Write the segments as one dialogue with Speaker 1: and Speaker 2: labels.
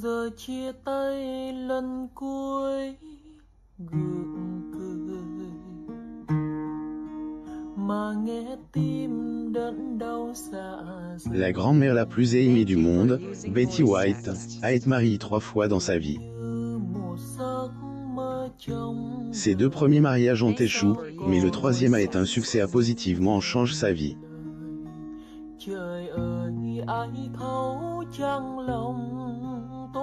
Speaker 1: Giờ chia tay lần cuối gượng cười mà nghe tim đớn đau dạ dày.
Speaker 2: La grand-mère la plus aimée du monde, Betty White, a été mariée 3 fois dans sa vie. Ses 2 premiers mariages ont échoué, mais le 3e a été un succès et positivement change sa vie.
Speaker 1: Trời ơi, ai thấu trong lòng tôi.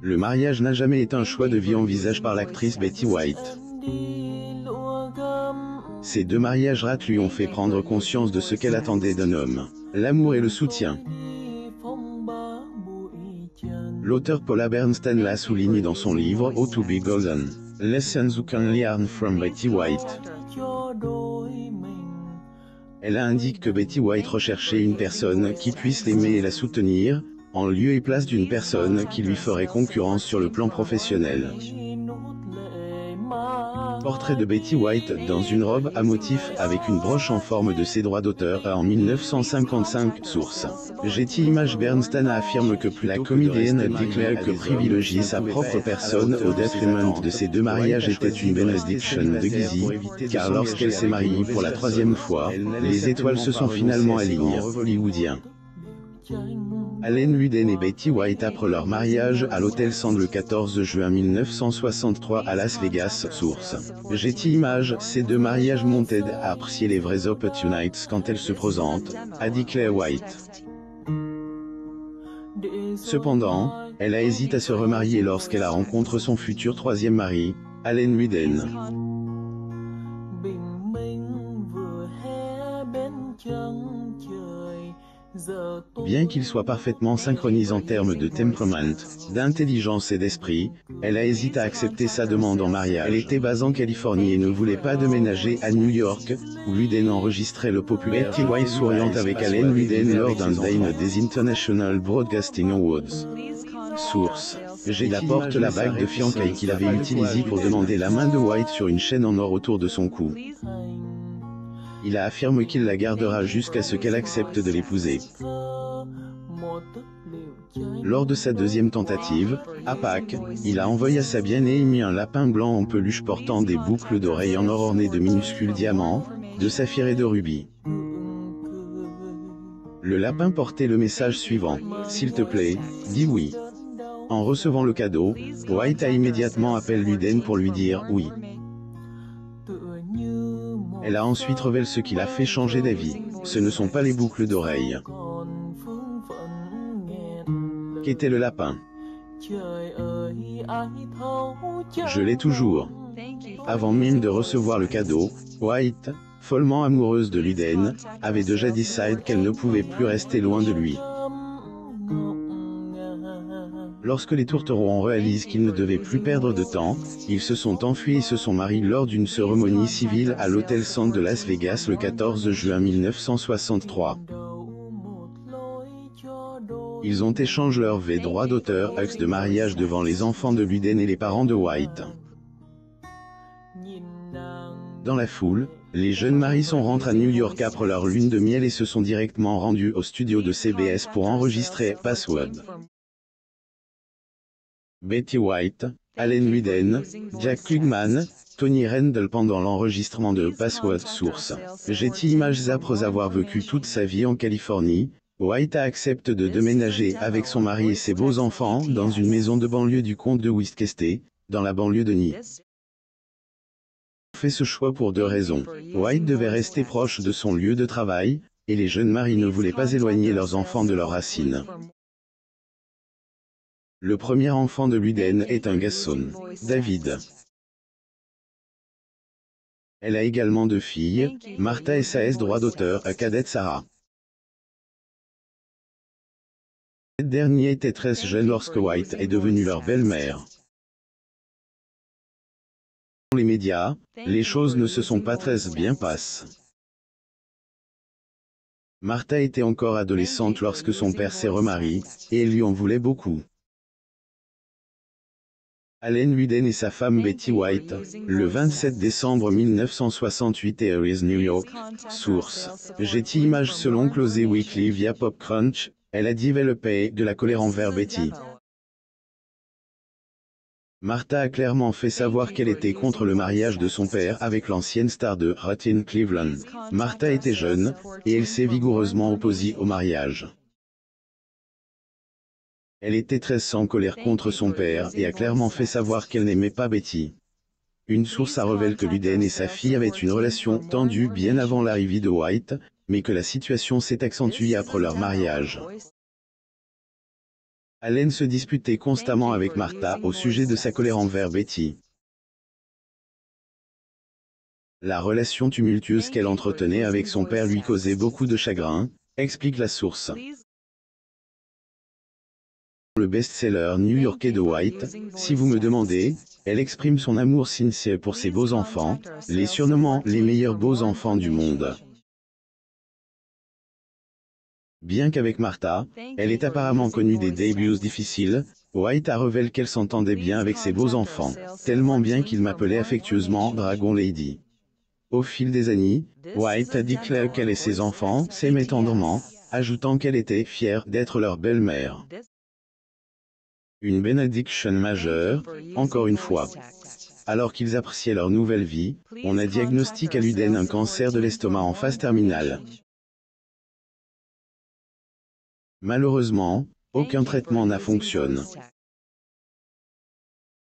Speaker 2: Le mariage n'a jamais été un choix de vie envisagé par l'actrice Betty White. Ces 2 mariages ratés lui ont fait prendre conscience de ce qu'elle attendait d'un homme, l'amour et le soutien. L'auteur Paula Bernstein l'a souligné dans son livre How to be Golden, Lessons You Can Learn from Betty White. Elle indique que Betty White recherchait une personne qui puisse l'aimer et la soutenir, en lieu et place d'une personne qui lui ferait concurrence sur le plan professionnel. Portrait de Betty White dans une robe à motif avec une broche en forme de ses droits d'auteur en 1955. Source. Getty Images. Bernstein affirme que plus la comédienne déclare que privilégier sa propre personne au détriment de ses 2 mariages était une bénédiction de Gizzy, car lorsqu'elle s'est mariée pour la 3e fois, les étoiles se sont finalement alignées. Hollywoodien. Allen Ludden et Betty White après leur mariage à l'Hôtel Sand le 14 juin 1963 à Las Vegas. Source. Getty Images. Ces 2 mariages m'ont aidé à apprécier les vraies opportunités quand elles se présentent, a dit Claire White. Cependant, elle a hésité à se remarier lorsqu'elle a rencontré son futur 3e mari, Allen Ludden. Bien qu'il soit parfaitement synchronisé en termes de temperament, d'intelligence et d'esprit, elle a hésité à accepter sa demande en mariage. Elle était basée en Californie et ne voulait pas déménager à New York, où Ludden enregistrait le populaire Betty White souriante avec Allen Ludden lors d'un dîner des International Broadcasting Awards. Source. Il apporte la bague de fiançailles qu'il avait utilisée pour demander la main de White sur une chaîne en or autour de son cou. Il a affirmé qu'il la gardera jusqu'à ce qu'elle accepte de l'épouser. Lors de sa 2e tentative, à Pâques, il a envoyé à sa bien-aimée un lapin blanc en peluche portant des boucles d'oreilles en or ornées de minuscules diamants, de saphir et de rubis. Le lapin portait le message suivant: « S'il te plaît, dis oui ». En recevant le cadeau, White a immédiatement appelé Ludden pour lui dire « oui ». Elle a ensuite révélé ce qui l'a fait changer d'avis. Ce ne sont pas les boucles d'oreilles. Qu'était le lapin? Je l'ai toujours. Avant même de recevoir le cadeau, White, follement amoureuse de Ludden, avait déjà décidé qu'elle ne pouvait plus rester loin de lui. Lorsque les tourtereaux ont réalisé qu'ils ne devaient plus perdre de temps, ils se sont enfuis et se sont mariés lors d'une cérémonie civile à l'Hôtel Sand de Las Vegas le 14 juin 1963. Ils ont échangé leurs droits d'auteur acte de mariage devant les enfants de Ludden et les parents de White. Dans la foule, les jeunes maris sont rentrés à New York après leur lune de miel et se sont directement rendus au studio de CBS pour enregistrer Password. Betty White, Allen Ludden, Jack Klugman, Tony Randall pendant l'enregistrement de Password. Source. Getty Images. Après avoir vécu toute sa vie en Californie, White a accepté de déménager avec son mari et ses beaux enfants dans une maison de banlieue du comté de Westchester, dans la banlieue de Nice. Elle a fait ce choix pour 2 raisons. White devait rester proche de son lieu de travail, et les jeunes maris ne voulaient pas éloigner leurs enfants de leurs racines. Le premier enfant de Ludden est un garçon, David. Elle a également 2 filles, Martha et SAS droit d'auteur, à cadette Sarah. Cette dernière était très jeune lorsque White est devenue leur belle-mère. Dans les médias, les choses ne se sont pas très bien passées. Martha était encore adolescente lorsque son père s'est remarié, et elle lui en voulait beaucoup. Allen Ludden et sa femme Betty White, le 27 décembre 1968 Harris, New York. Source. Getty Images. Selon Closet Weekly via PopCrunch, Elle a développé de la colère envers Betty. Martha a clairement fait savoir qu'elle était contre le mariage de son père avec l'ancienne star de Hot in Cleveland. Martha était jeune, et elle s'est vigoureusement opposée au mariage. Elle était très en colère contre son père et a clairement fait savoir qu'elle n'aimait pas Betty. Une source a révélé que Luden et sa fille avaient une relation tendue bien avant l'arrivée de White, mais que la situation s'est accentuée après leur mariage. Allen se disputait constamment avec Martha au sujet de sa colère envers Betty. La relation tumultueuse qu'elle entretenait avec son père lui causait beaucoup de chagrin, explique la source. Le best-seller new-yorkais de White, si vous me demandez, elle exprime son amour sincère pour ses beaux enfants, les surnommant les meilleurs beaux enfants du monde. Bien qu'avec Martha, elle est apparemment connue des débuts difficiles, White a révélé qu'elle s'entendait bien avec ses beaux enfants, tellement bien qu'il m'appelait affectueusement Dragon Lady. Au fil des années, White a déclaré qu'elle et ses enfants s'aimaient tendrement, ajoutant qu'elle était fière d'être leur belle-mère. Une bénédiction majeure, encore une fois. Alors qu'ils appréciaient leur nouvelle vie, on a diagnostiqué à Luden un cancer de l'estomac en phase terminale. Malheureusement, aucun traitement n'a fonctionné.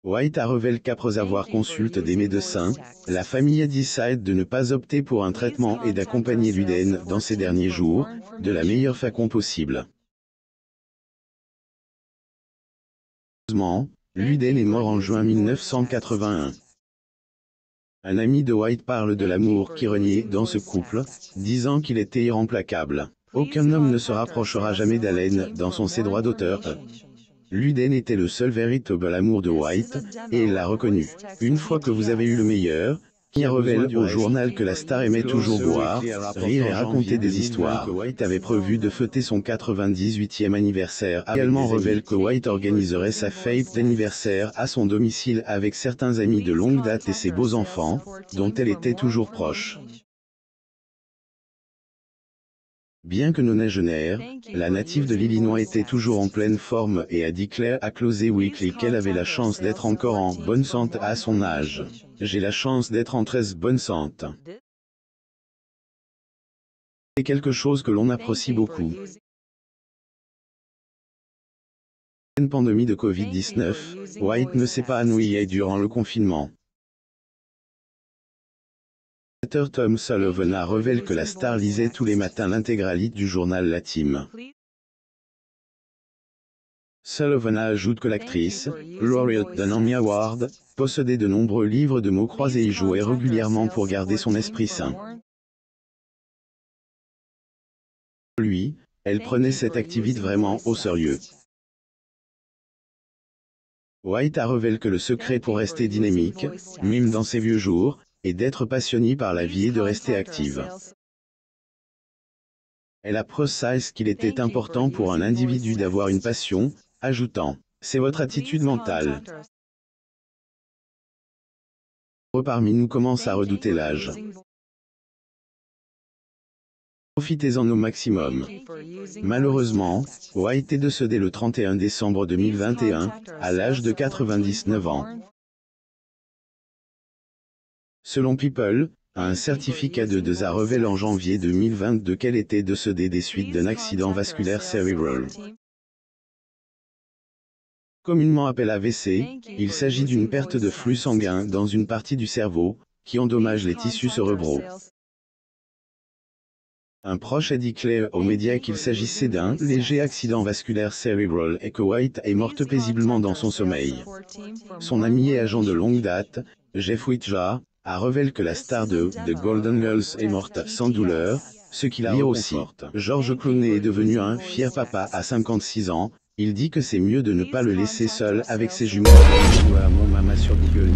Speaker 2: White a révélé qu'après avoir consulté des médecins, la famille a décidé de ne pas opter pour un traitement et d'accompagner Luden dans ces derniers jours, de la meilleure façon possible. Malheureusement, Luden est mort en juin 1981. Un ami de White parle de l'amour qui régnait dans ce couple, disant qu'il était irremplacable. Aucun homme ne se rapprochera jamais d'Allen dans ses droits d'auteur. Luden était le seul véritable amour de White, et elle l'a reconnu. Une fois que vous avez eu le meilleur, qui révèle au journal que la star aimait toujours boire, rire et raconter des histoires. White avait prévu de fêter son 98e anniversaire. Également révèle que White organiserait sa fête d'anniversaire à son domicile avec certains amis de longue date et ses beaux enfants, dont elle était toujours proche. Bien que nonagénaire, la native de l'Illinois était toujours en pleine forme et a déclaré à Closet Weekly qu'elle avait la chance d'être encore en bonne santé à son âge. J'ai la chance d'être en très bonne santé. C'est quelque chose que l'on apprécie beaucoup. En pandémie de Covid-19, White ne s'est pas ennuyé durant le confinement. Tom Sullivan a révélé que la star lisait tous les matins l'intégralité du journal La Team. Sullivan ajoute que l'actrice, lauréate d'un Emmy Award, possédait de nombreux livres de mots croisés et jouait régulièrement pour garder son esprit sain. Pour lui, elle prenait cette activité vraiment au sérieux. White a révélé que le secret pour rester dynamique, même dans ses vieux jours, est d'être passionnée par la vie et de rester active. Elle a précisé qu'il était important pour un individu d'avoir une passion, ajoutant « C'est votre attitude mentale ». Parmi nous commence à redouter l'âge. Profitez-en au maximum. Malheureusement, White est décédé le 31 décembre 2021, à l'âge de 99 ans. Selon People, un certificat de décès a révélé en janvier 2022 qu'elle était décédée des suites d'un accident vasculaire cérébral. Communément appelé AVC, il s'agit d'une perte de flux sanguin dans une partie du cerveau, qui endommage les tissus cérébraux. Un proche a déclaré aux médias qu'il s'agissait d'un léger accident vasculaire cérébral et que White est morte paisiblement dans son sommeil. Son ami et agent de longue date, Jeff Witja, a révélé que la star de The Golden Girls est morte sans douleur, ce qui la réconforte. George Clooney est devenu un fier papa à 56 ans, il dit que c'est mieux de ne pas le laisser seul avec ses jumeaux. Mon maman sur Google.